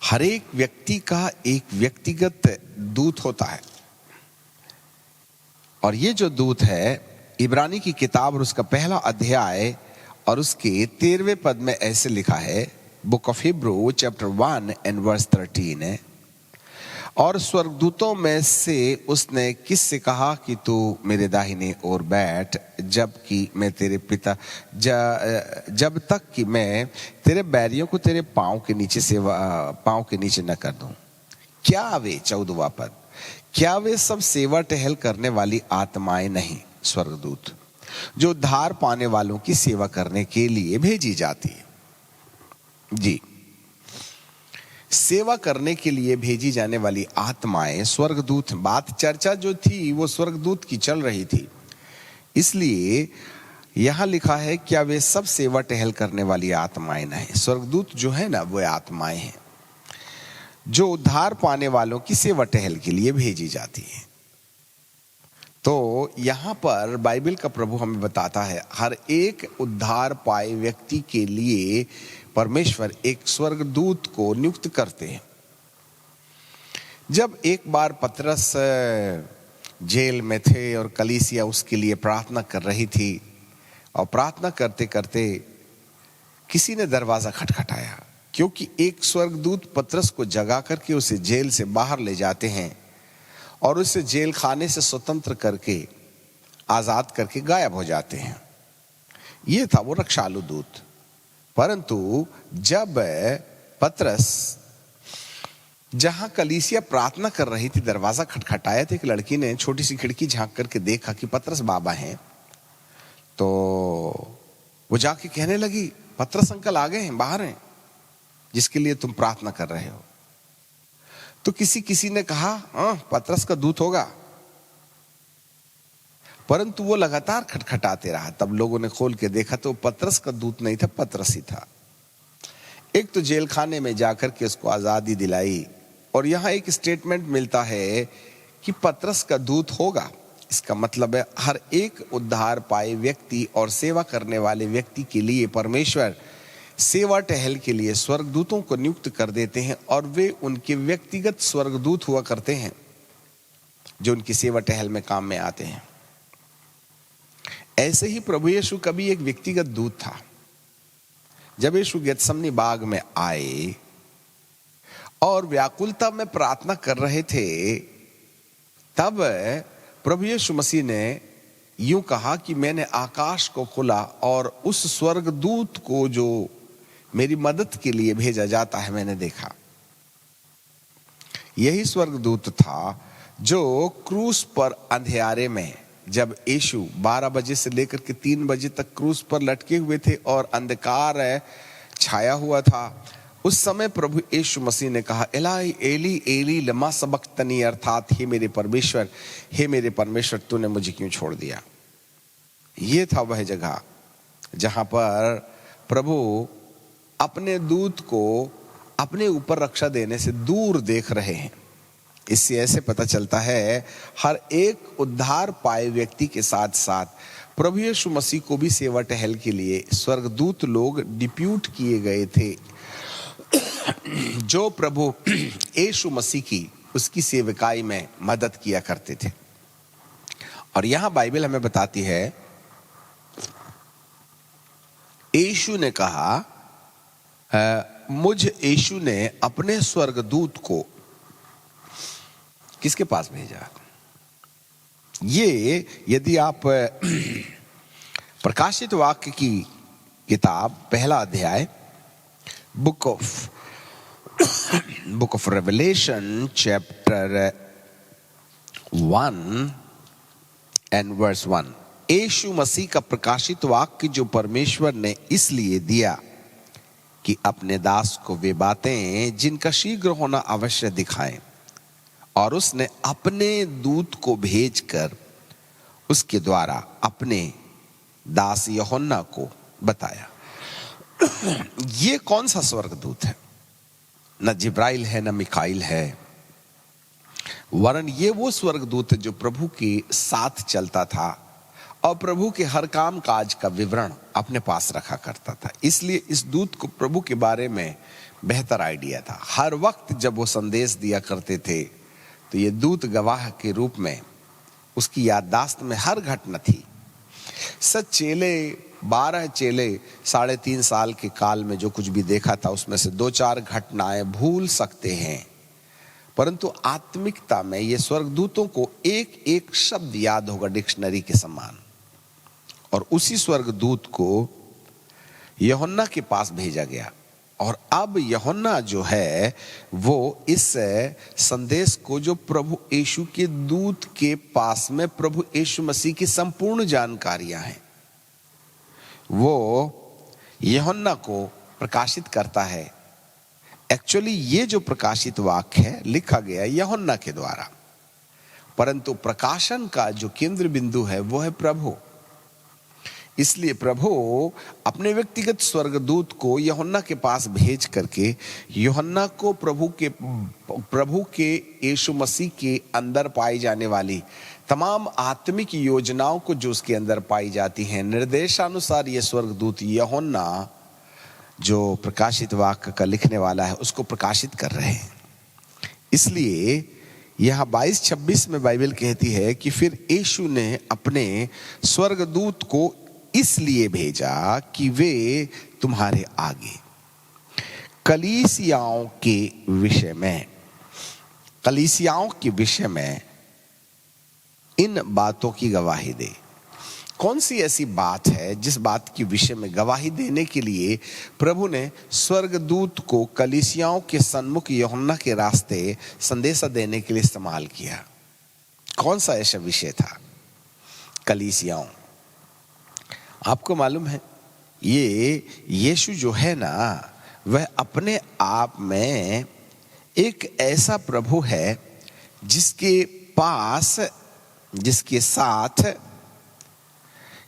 हर एक व्यक्ति का एक व्यक्तिगत दूत होता है, और ये जो दूत है इब्रानी की किताब और उसका पहला अध्याय और उसके 13वें पद में ऐसे लिखा है, book of Hebrew chapter 1 and verse 13 है, और स्वर्गदूतों में से उसने किससे कहा कि तू मेरे दाहिने ओर बैठ, जबकि मैं तेरे पिता जब तक कि मैं तेरे बैरियों को तेरे पांव के नीचे न कर दूं। क्या वे 14वां पद, क्या वे सब सेवा टहल करने वाली आत्माएं नहीं, स्वर्गदूत, जो उद्धार पाने वालों की सेवा करने के लिए भेजी जाती है। जी, सेवा करने के लिए भेजी जाने वाली आत्माएं स्वर्गदूत। बात चर्चा जो थी वो स्वर्गदूत की चल रही थी, इसलिए यहां लिखा है क्या वे सब सेवा टहल करने वाली आत्माएं नहीं। स्वर्गदूत जो है ना, वो आत्माएं हैं जो उद्धार पाने वालों की सेवा टहल के लिए भेजी जाती है। तो यहां पर बाइबल का प्रभु हमें बताता है हर एक उद्धार पाए व्यक्ति के लिए परमेश्वर एक स्वर्गदूत को नियुक्त करते हैं। जब एक बार पतरस जेल में थे और कलीसिया उसके लिए प्रार्थना कर रही थी, और प्रार्थना करते करते किसी ने दरवाजा खटखटाया, क्योंकि एक स्वर्गदूत पतरस को जगा करके उसे जेल से बाहर ले जाते हैं और उसे जेल खाने से स्वतंत्र करके आजाद करके गायब हो जाते हैं। यह था वो रक्षालु दूत। परंतु जब पतरस जहां कलीसिया प्रार्थना कर रही थी दरवाजा खटखटाया, तो एक लड़की ने छोटी सी खिड़की झांक करके देखा कि पतरस बाबा हैं, तो वो जाके कहने लगी, पतरस अंकल आ गए हैं, बाहर हैं, जिसके लिए तुम प्रार्थना कर रहे हो। तो किसी ने कहा पतरस का दूत होगा, परंतु वो लगातार खटखटाते रहा। तब लोगों ने खोल के देखा तो पतरस का दूत नहीं था, पतरस ही था। एक तो जेल खाने में जाकर के उसको आजादी दिलाई, और यहां एक स्टेटमेंट मिलता है कि पतरस का दूत होगा। इसका मतलब है हर एक उद्धार पाए व्यक्ति और सेवा करने वाले व्यक्ति के लिए परमेश्वर सेवा टहल के लिए स्वर्गदूतों को नियुक्त कर देते हैं, और वे उनके व्यक्तिगत स्वर्गदूत हुआ करते हैं जो उनकी सेवा टहल में काम में आते हैं। ऐसे ही प्रभु यीशु का भी एक व्यक्तिगत दूत था। जब यीशु गेतसमनी बाग में आए और व्याकुलता में प्रार्थना कर रहे थे, तब प्रभु यीशु मसीह ने यूं कहा कि मैंने आकाश को खोला और उस स्वर्गदूत को जो मेरी मदद के लिए भेजा जाता है मैंने देखा। यही स्वर्गदूत था जो क्रूस पर अंधियारे में, जब यीशु 12 बजे से लेकर के 3 बजे तक क्रूस पर लटके हुए थे और अंधकार छाया हुआ था, उस समय प्रभु यीशु मसीह ने कहा, एलाई एली एली लमा सबक्तनी, अर्थात हे मेरे परमेश्वर तूने मुझे क्यों छोड़ दिया। ये था वह जगह जहां पर प्रभु अपने दूत को अपने ऊपर रक्षा देने से दूर देख रहे हैं। इससे ऐसे पता चलता है हर एक उद्धार पाए व्यक्ति के साथ साथ प्रभु यीशु मसीह को भी सेवा टहल के लिए स्वर्गदूत लोग डिप्यूट किए गए थे, जो प्रभु यीशु मसीह की उसकी सेवकाई में मदद किया करते थे। और यहां बाइबल हमें बताती है, यीशु ने कहा, यीशु ने अपने स्वर्गदूत को किसके पास भेजा। ये यदि आप प्रकाशित वाक्य की किताब पहला अध्याय book of Revelation chapter 1 and verse 1, Yeshu Masih का प्रकाशित वाक्य जो परमेश्वर ने इसलिए दिया कि अपने दास को वे बातें जिनका शीघ्र होना अवश्य दिखाएं, और उसने अपने दूत को भेजकर उसके द्वारा अपने दास यूहन्ना को बताया। ये कौन सा स्वर्गदूत है? न जिब्राइल है, न मिकाइल है, वरन ये वो स्वर्गदूत है जो प्रभु के साथ चलता था और प्रभु के हर काम काज का विवरण अपने पास रखा करता था। इसलिए इस दूत को प्रभु के बारे में बेहतर आइडिया था। हर वक्त जब वो संदेश दिया करते थे तो ये दूत गवाह के रूप में उसकी याददाश्त में हर घटना थी। सच चेले 12 चेले 3.5 साल के काल में जो कुछ भी देखा था उसमें से 2-4 घटनाएं भूल सकते हैं, परंतु आत्मिकता में ये स्वर्गदूतों को एक एक शब्द याद होगा डिक्शनरी के समान। और उसी स्वर्गदूत को यूहन्ना के पास भेजा गया और अब यूहन्ना जो है वो इस संदेश को जो प्रभु यीशु के दूत के पास में प्रभु यीशु मसीह की संपूर्ण जानकारियां हैं वो यूहन्ना को प्रकाशित करता है। एक्चुअली ये जो प्रकाशित वाक्य है लिखा गया यूहन्ना के द्वारा, परंतु प्रकाशन का जो केंद्र बिंदु है वो है प्रभु। इसलिए प्रभु अपने व्यक्तिगत स्वर्गदूत को यूहन्ना के पास भेज करके यूहन्ना को प्रभु के यीशु मसीह के अंदर पाई जाने वाली तमाम आत्मिक योजनाओं को जो उसके अंदर पाई जाती हैं निर्देशानुसार ये स्वर्गदूत यूहन्ना जो प्रकाशित वाक्य का लिखने वाला है उसको प्रकाशित कर रहे हैं। इसलिए यहाँ 22-26 में बाइबल कहती है कि फिर यीशु ने अपने स्वर्गदूत को इसलिए भेजा कि वे तुम्हारे आगे कलीसियाओं के विषय में इन बातों की गवाही दे। कौन सी ऐसी बात है जिस बात के विषय में गवाही देने के लिए प्रभु ने स्वर्गदूत को कलीसियाओं के सन्मुख यूहन्ना के रास्ते संदेशा देने के लिए इस्तेमाल किया? कौन सा ऐसा विषय था? कलीसियाओं। आपको मालूम है ये यीशु जो है ना वह अपने आप में एक ऐसा प्रभु है जिसके साथ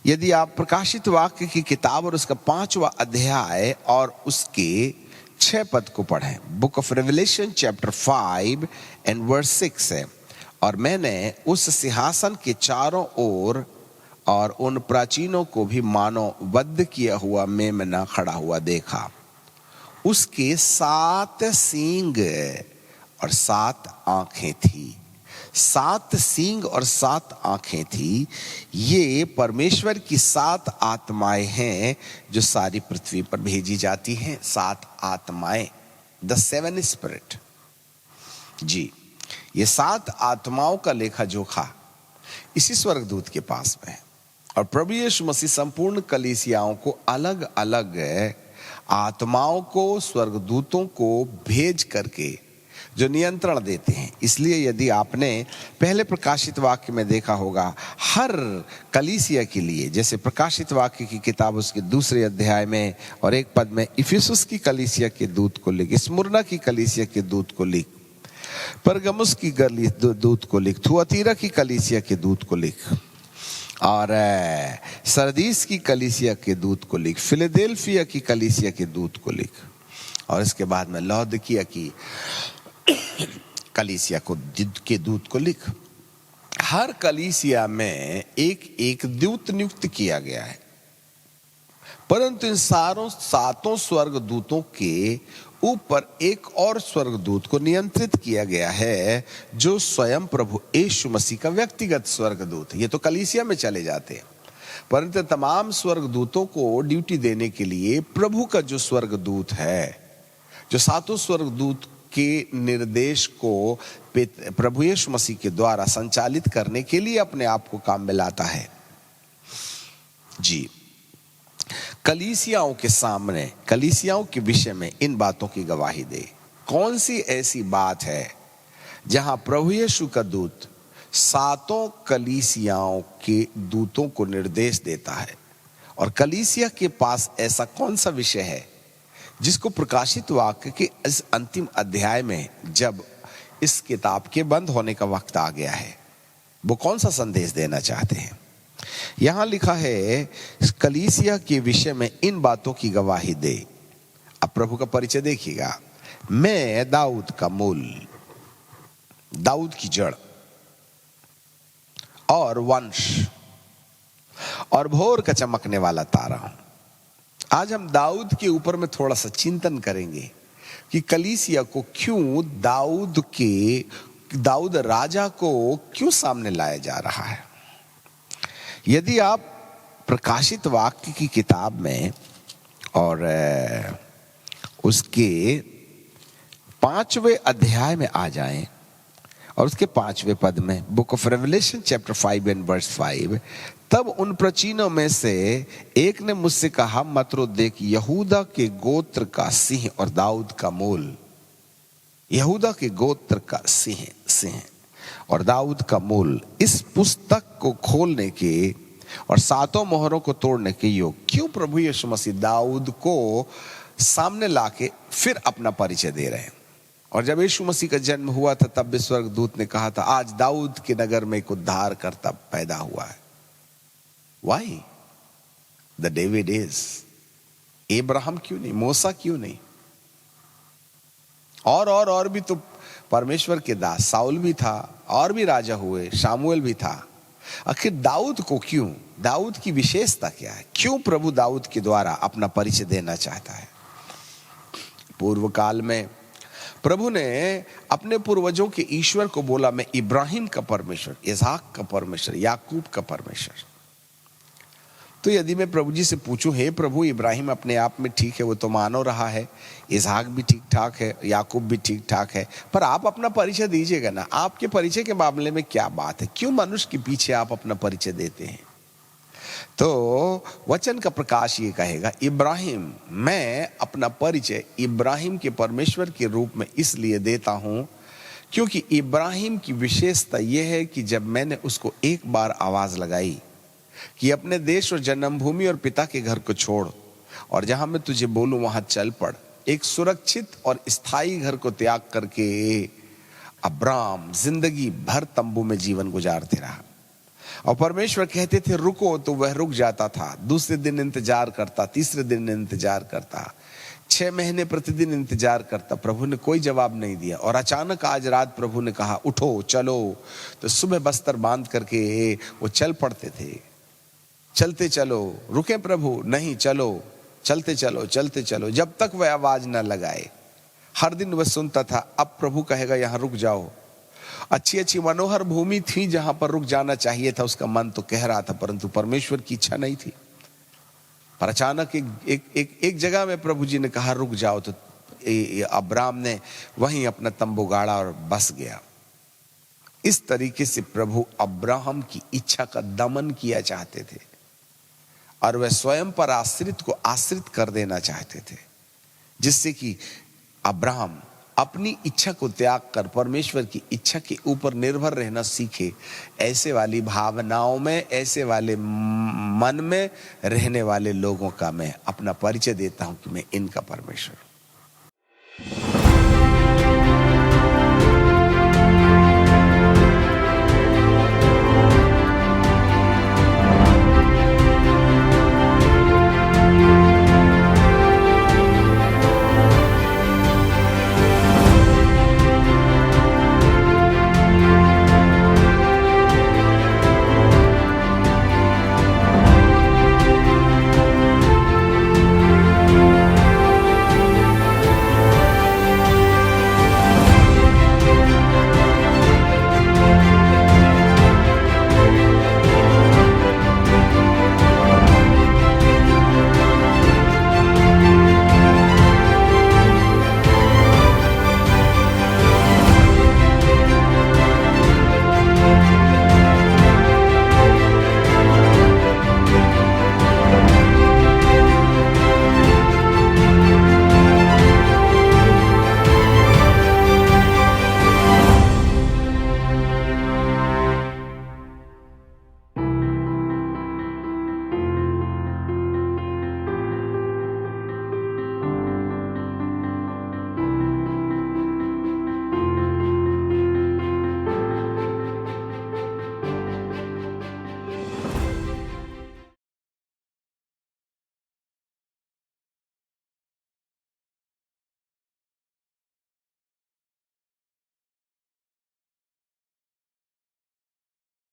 यदि आप प्रकाशित वाक्य की किताब और उसका 5वां अध्याय और उसके 6 पद को पढ़ें, book of Revelation chapter 5 and verse 6 है। और मैंने उस सिंहासन के चारों ओर और उन प्राचीनों को भी मानो वध किया हुआ मेमना खड़ा हुआ देखा। उसके 7 सींग और 7 आंखें थी। 7 सींग और 7 आंखें थी। ये परमेश्वर की 7 आत्माएं हैं जो सारी पृथ्वी पर भेजी जाती हैं। 7 आत्माएं, द 7 स्पिरिट। जी, ये 7 आत्माओं का लेखा जोखा इसी स्वर्गदूत के पास में है। और प्रभु यीशु मसीह संपूर्ण कलीसियाओं को अलग अलग आत्माओं को स्वर्गदूतों को भेज करके जो नियंत्रण देते हैं। इसलिए यदि आपने पहले प्रकाशित वाक्य में देखा होगा हर कलीसिया के लिए, जैसे प्रकाशित वाक्य की किताब उसके 2 अध्याय में और 1 पद में इफिसुस की कलीसिया के दूत को लिख, स्मुरना की कलीसिया के दूत को लिख, परगमुस की दूत को लिख, थुआतीरा की कलीसिया के दूत को लिख, और सरदीस की कलीसिया के दूत को लिख, फिलाडेल्फिया की कलीसिया के दूत को लिख, और इसके बाद में लौदकिया की कलीसिया के दूत को लिख। हर कलीसिया में एक दूत नियुक्त किया गया है, परंतु इन 7 स्वर्गदूतों के ऊपर एक और स्वर्गदूत को नियंत्रित किया गया है जो स्वयं प्रभु यीशु मसीह का व्यक्तिगत स्वर्गदूत है। ये तो कलीसिया में चले जाते हैं, परंतु तमाम स्वर्गदूतों को ड्यूटी देने के लिए प्रभु का जो स्वर्गदूत है, जो 7 स्वर्गदूत के निर्देश को प्रभु यीशु मसीह के द्वारा संचालित करने के लिए अपने आप को काम में लाता है। जी, कलीसियाओं के सामने, कलीसियाओं के विषय में इन बातों की गवाही दे। कौन सी ऐसी बात है जहां प्रभु यीशु का दूत 7 कलीसियाओं के दूतों को निर्देश देता है? और कलीसिया के पास ऐसा कौन सा विषय है जिसको प्रकाशित वाक्य के इस अंतिम अध्याय में, जब इस किताब के बंद होने का वक्त आ गया है, वो कौन सा संदेश देना चाहते हैं? यहां लिखा है कलीसिया के विषय में इन बातों की गवाही दे। अब प्रभु का परिचय देखिएगा। मैं दाऊद का मूल, दाऊद की जड़ और वंश और भोर का चमकने वाला तारा हूं। आज हम दाऊद के ऊपर में थोड़ा सा चिंतन करेंगे। कि कलीसिया को क्यों दाऊद राजा को क्यों सामने लाया जा रहा है। यदि आप प्रकाशित वाक्य की किताब में और उसके 5वें अध्याय में आ जाएं और उसके 5वें पद में, book of Revelation chapter 5 and verse 5, तब उन प्राचीनों में से एक ने मुझसे कहा, मत देख, यहूदा के गोत्र का सिंह और दाऊद का मूल। यहूदा के गोत्र का सिंह और दाऊद का मूल इस पुस्तक को खोलने के और 7 मोहरों को तोड़ने के योग। क्यों प्रभु यीशु मसीह दाऊद को सामने लाके फिर अपना परिचय दे रहे हैं। और जब यीशु मसीह का जन्म हुआ था तब भी स्वर्गदूत ने कहा था, आज दाऊद के नगर में एक उद्धारकर्ता पैदा हुआ है। Why the David is, Abraham क्यों नहीं, मूसा क्यों नहीं, और भी तो परमेश्वर के दास, साउल भी था, और भी राजा हुए, शामुएल भी था। आखिर दाऊद को क्यों, दाऊद की विशेषता क्या है, क्यों प्रभु दाऊद के द्वारा अपना परिचय देना चाहता है। पूर्व काल में प्रभु ने अपने पूर्वजों के ईश्वर को बोला, मैं इब्राहिम का परमेश्वर, इसहाक का परमेश्वर, याकूब का परमेश्वर। तो यदि मैं प्रभु जी से पूछूं, हे प्रभु, इब्राहिम अपने आप में ठीक है, वो तो मानो रहा है, इसहाक भी ठीक ठाक है, याकूब भी ठीक ठाक है, पर आप अपना परिचय दीजिएगा ना। आपके परिचय के मामले में क्या बात है, क्यों मनुष्य के पीछे आप अपना परिचय देते हैं। तो वचन का प्रकाश ये कहेगा, इब्राहिम, मैं अपना परिचय इब्राहिम के परमेश्वर के रूप में इसलिए देता हूं क्योंकि इब्राहिम की विशेषता यह है कि जब मैंने उसको एक बार आवाज लगाई कि अपने देश और जन्मभूमि और पिता के घर को छोड़ और जहां मैं तुझे बोलूं वहां चल पड़, एक सुरक्षित और स्थायी घर को त्याग करके अब्राम जिंदगी भर तंबू में जीवन गुजारते रहा। और परमेश्वर कहते थे रुको, तो वह रुक जाता था। दूसरे दिन इंतजार करता, तीसरे दिन इंतजार करता, 6 महीने प्रतिदिन इंतजार करता। प्रभु ने कोई जवाब नहीं दिया। और अचानक आज रात प्रभु ने कहा, उठो चलो। तो सुबह बस्तर बांध करके वो चल पड़ते थे। चलते चलो, रुके प्रभु, नहीं, चलो, चलते चलो, चलते चलो, जब तक वह आवाज ना लगाए। हर दिन वह सुनता था, अब प्रभु कहेगा यहां रुक जाओ। अच्छी अच्छी मनोहर भूमि थी जहां पर रुक जाना चाहिए था, उसका मन तो कह रहा था, परंतु परमेश्वर की इच्छा नहीं थी। पर अचानक एक जगह में प्रभु जी ने कहा रुक जाओ, तो अब्राम ने वहीं अपना तंबू गाड़ा और बस गया। इस तरीके से प्रभु अब्राहम की इच्छा का दमन किया चाहते थे और वह स्वयं पर आश्रित को आश्रित कर देना चाहते थे, जिससे कि अब्राहम अपनी इच्छा को त्याग कर परमेश्वर की इच्छा के ऊपर निर्भर रहना सीखे। ऐसे वाली भावनाओं में, ऐसे वाले मन में रहने वाले लोगों का मैं अपना परिचय देता हूं कि मैं इनका परमेश्वर हूं।